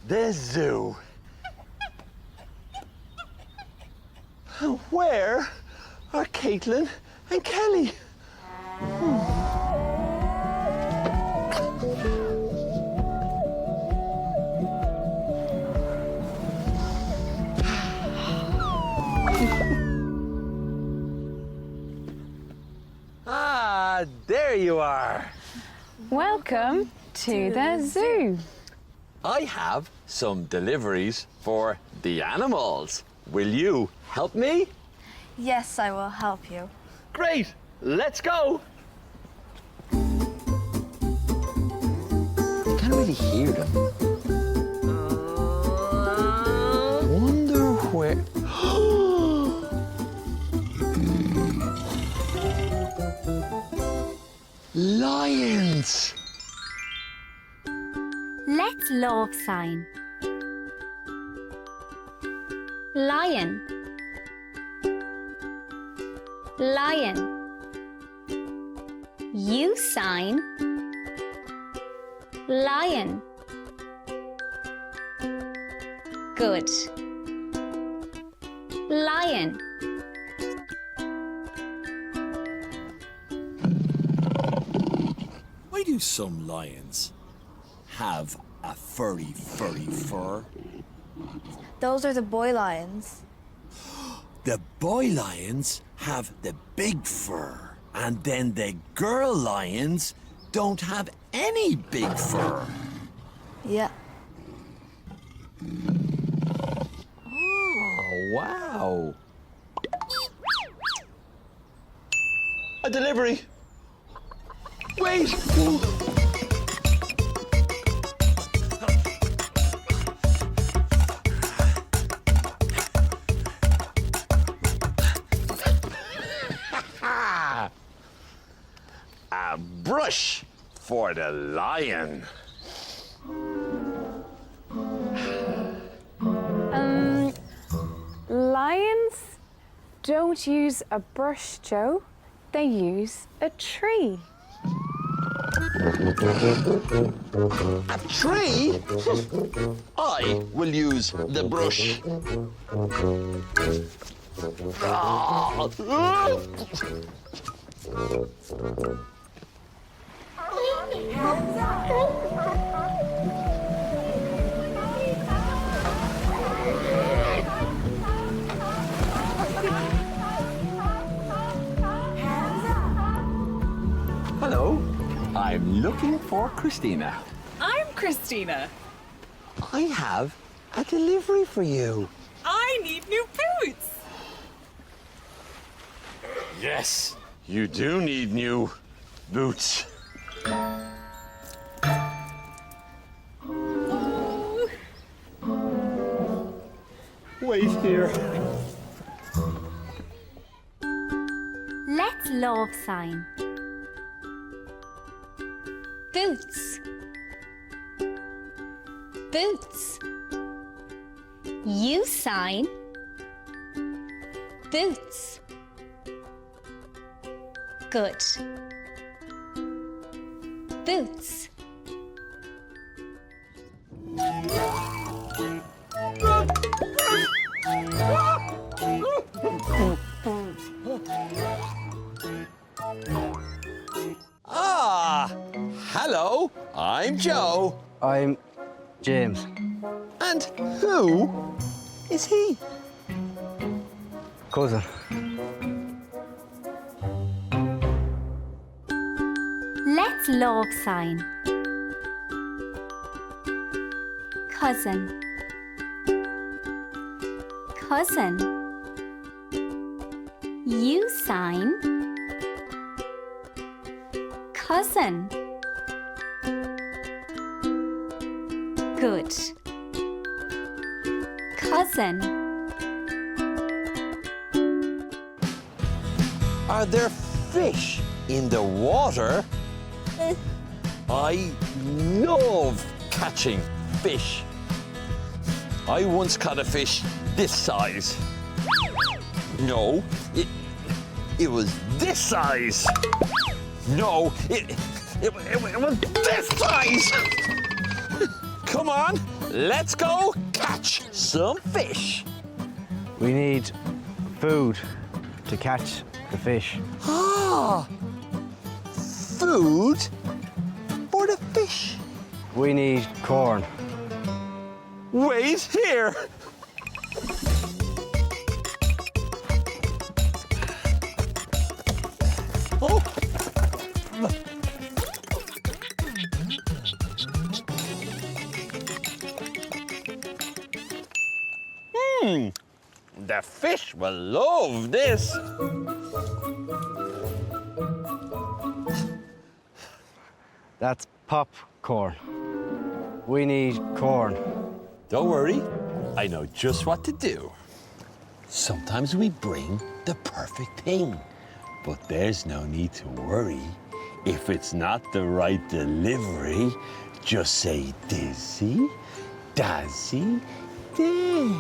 The zoo. Where are Caitlin and Kelly? Ah, there you are. Welcome to the zoo. I have some deliveries for the animals. Will you help me? Yes, I will help you. Great, let's go. I can't really hear them. Wonder where... Lions! Let's love sign. Lion. Lion. You sign. Lion. Good. Lion. Why do some lions have a furry fur? Those are the boy lions. The boy lions have the big fur, and then the girl lions don't have any big fur. Yeah. Oh, wow. A delivery. Wait. A brush for the lion. Lions don't use a brush, Joe. They use a tree. A tree? I will use the brush. Hello, I'm looking for Christina. I'm Christina. I have a delivery for you. I need new boots. Yes, you do need new boots. Wait here. Let's love sign. Boots. Boots. You sign. Boots. Good. Boots. Ah, hello, I'm Joe. I'm James. And who is he? Cousin. Let's love sign. Cousin. Cousin. You sign. Cousin. Good. cousin. Are there fish in the water? I love catching fish. I once caught a fish this size. No, it was this size. No, it was this size. Come on, let's go catch some fish. We need food to catch the fish. Ah, food for the fish. We need corn. Wait here. Oh. The fish will love this. That's popcorn. We need corn. Don't worry, I know just what to do. Sometimes we bring the perfect thing, but there's no need to worry. If it's not the right delivery, just say Dizzy, Dazzy, Day.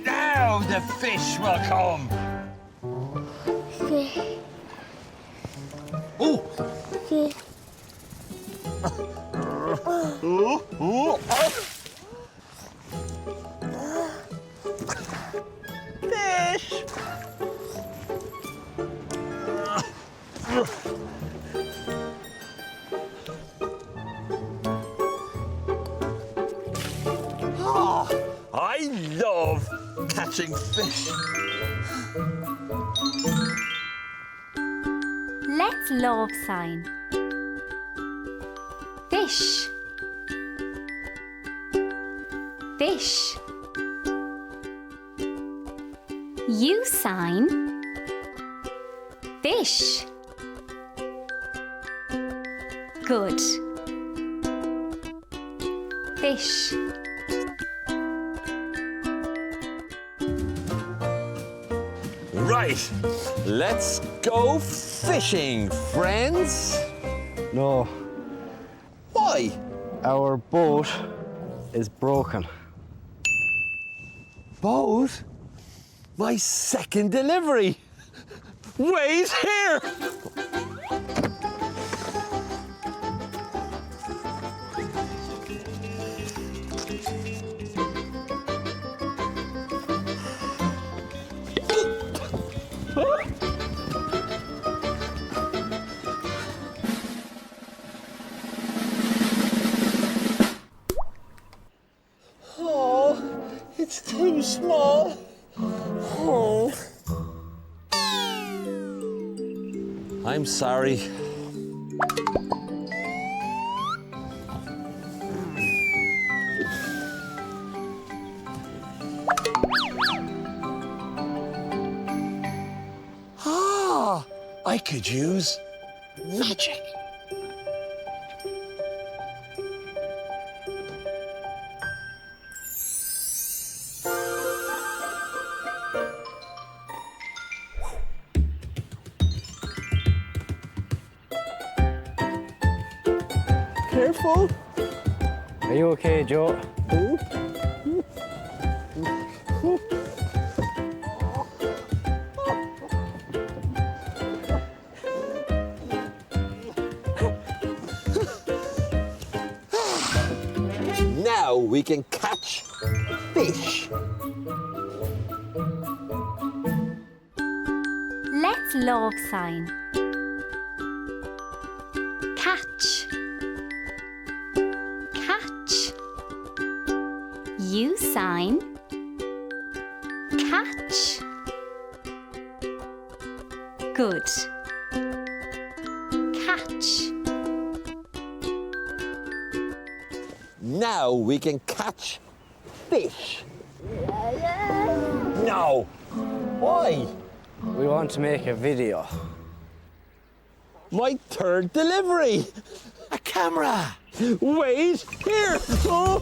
Now the fish will come. Oh! Fish! Oh, I love catching fish. Let's love sign. Fish. Fish. You sign. Fish. Good. Fish. Right, let's go fishing, friends. No, Why? our boat is broken. Boat? My second delivery. Wait here. Oh, it's too small. Oh. I'm sorry. Ah, I could use magic. Careful. Are you okay, Joe? Now we can catch fish. Let's love sign. Catch. Catch. You sign. Catch. Good. Catch. Now we can catch fish. No. Why? We want to make a video. My third delivery. A camera. Wait, here. Oh.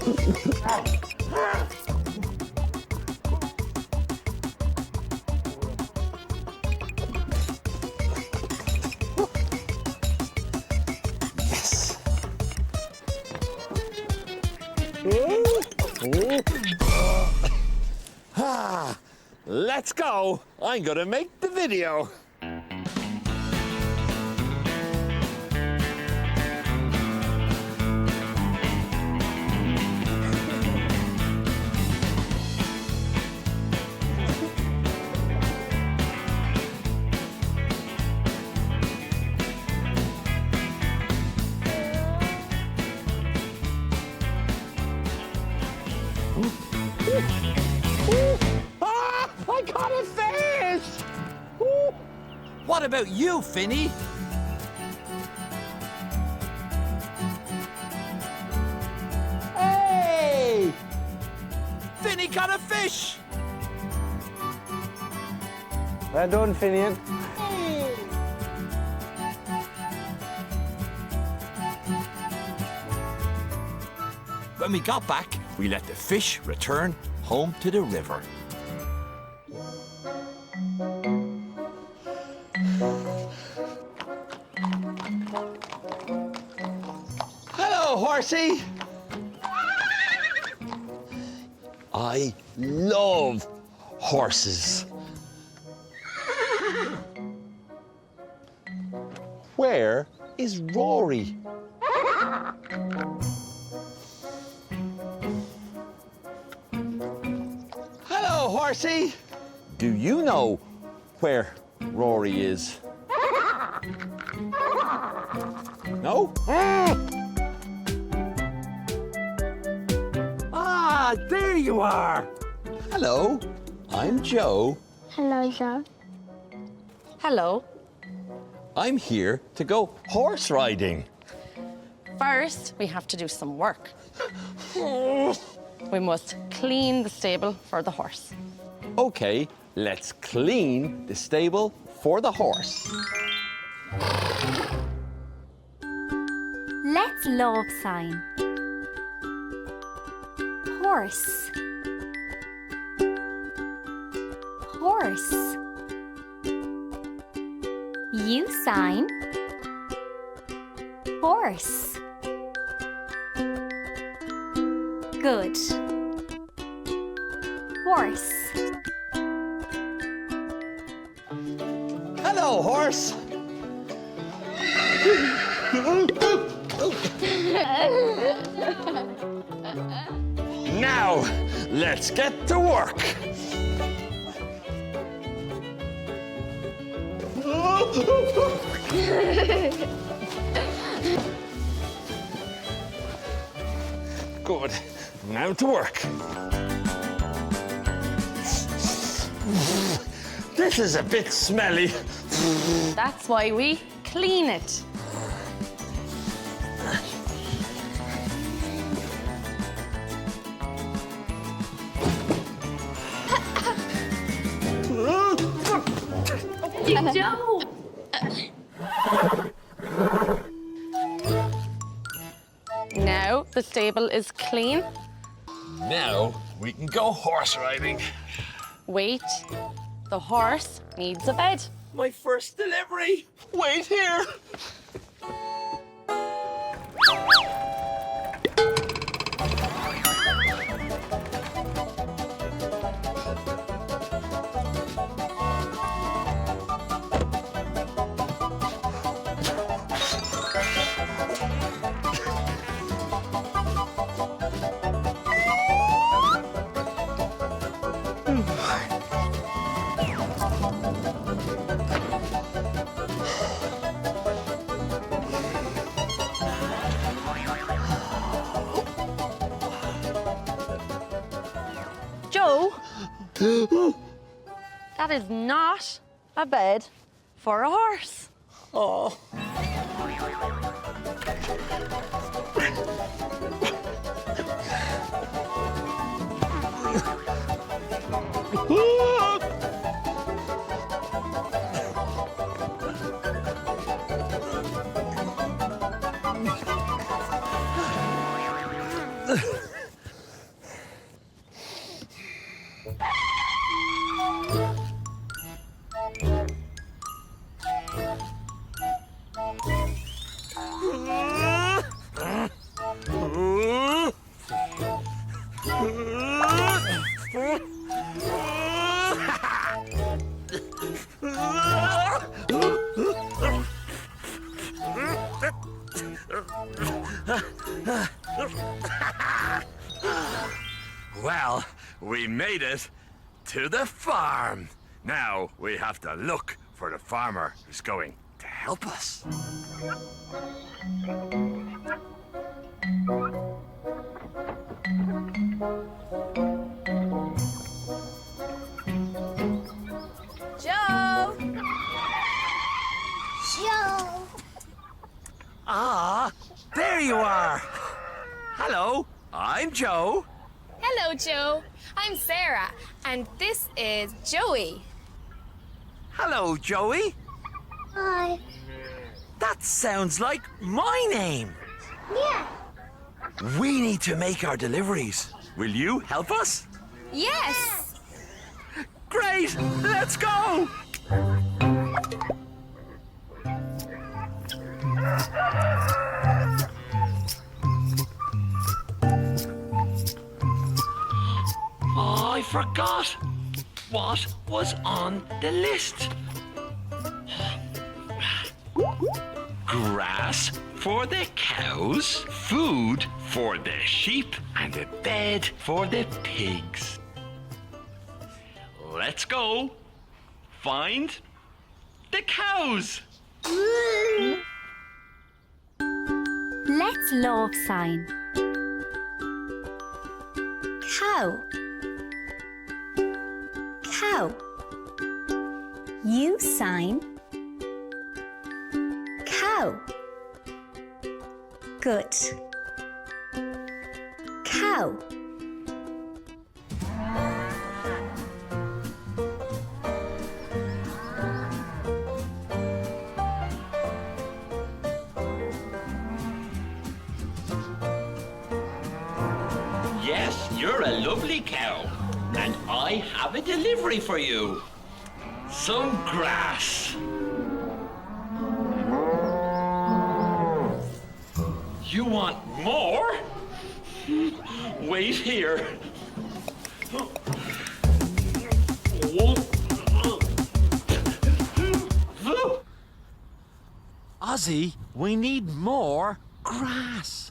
Yes. Ah, let's go. I'm gonna make the video. Ah, I caught a fish! Ooh. What about you, Finny? Hey! Finny caught a fish. Well done, Finian. When we got back, we let the fish return home to the river. Hello, horsey. I love horses. Where is Rory? Hello, horsey. Do you know where Rory is? No? Ah, there you are. Hello, I'm Joe. Hello, Joe. Hello. I'm here to go horse riding. First, we have to do some work. We must clean the stable for the horse. Okay, let's clean the stable for the horse. Let's love sign. Horse. Horse. You sign. Horse. Good. Horse. Hello, horse. Now, let's get to work. Good. Now to work. This is a bit smelly. That's why we clean it. Joe! Now the stable is clean. Now we can go horse riding. Wait, the horse needs a bed. My first delivery. Wait here. Joe, that is not a bed for a horse. Well, we made it to the farm. Now we have to look for the farmer who's going to help us. Joe! Joe! Ah, there you are. Hello, I'm Joe. Hello, Joe. I'm Sarah, and this is Joey. Hello, Joey. Hi. That sounds like my name. Yeah. We need to make our deliveries. Will you help us? Yes! Great, let's go. Oh, I forgot. What was on the list? Grass for the cows, food for the sheep, and a bed for the pigs. Let's go. Find the cows. Let's love sign. Cow. Cow. You sign. Cow. Good. Cow. Yes, you're a lovely cow. And I have a delivery for you. Some grass. You want more? Wait here. Ozzy, we need more grass.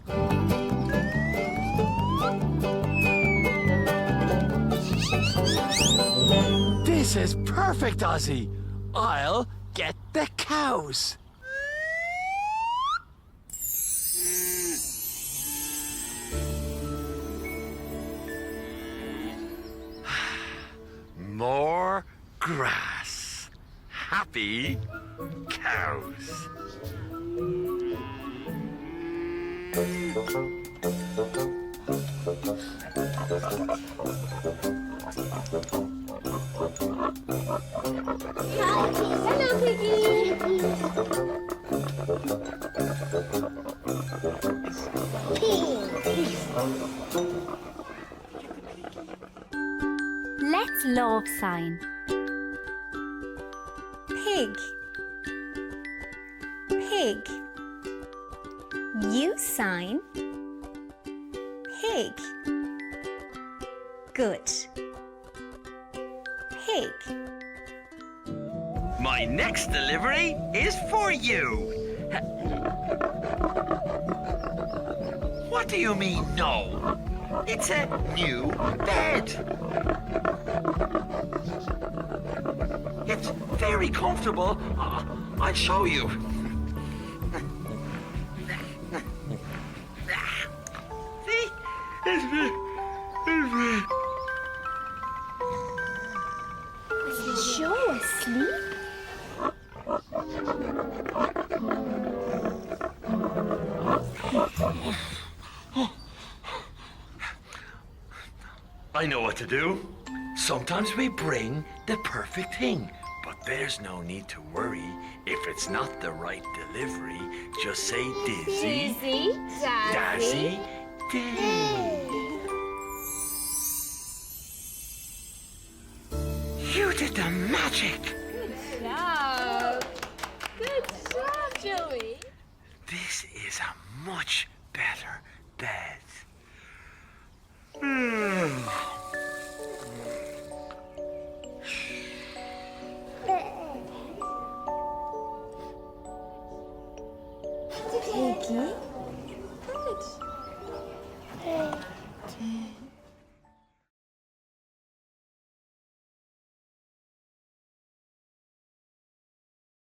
This is perfect, Ozzy. I'll get the cows. More grass. Happy cows. Hello, Piggy. Let's love sign. Pig. Pig. You sign. Pig. Good. Pig. My next delivery is for you. What do you mean, no? It's a new bed. It's very comfortable. I'll show you. See? Is Joe asleep? I know what to do. Sometimes we bring the perfect thing, but there's no need to worry if it's not the right delivery. Just say Dizzy, Dizzy, Dazzy, Day. You did the magic. Good job. Good job, Joey. This is a much better bed.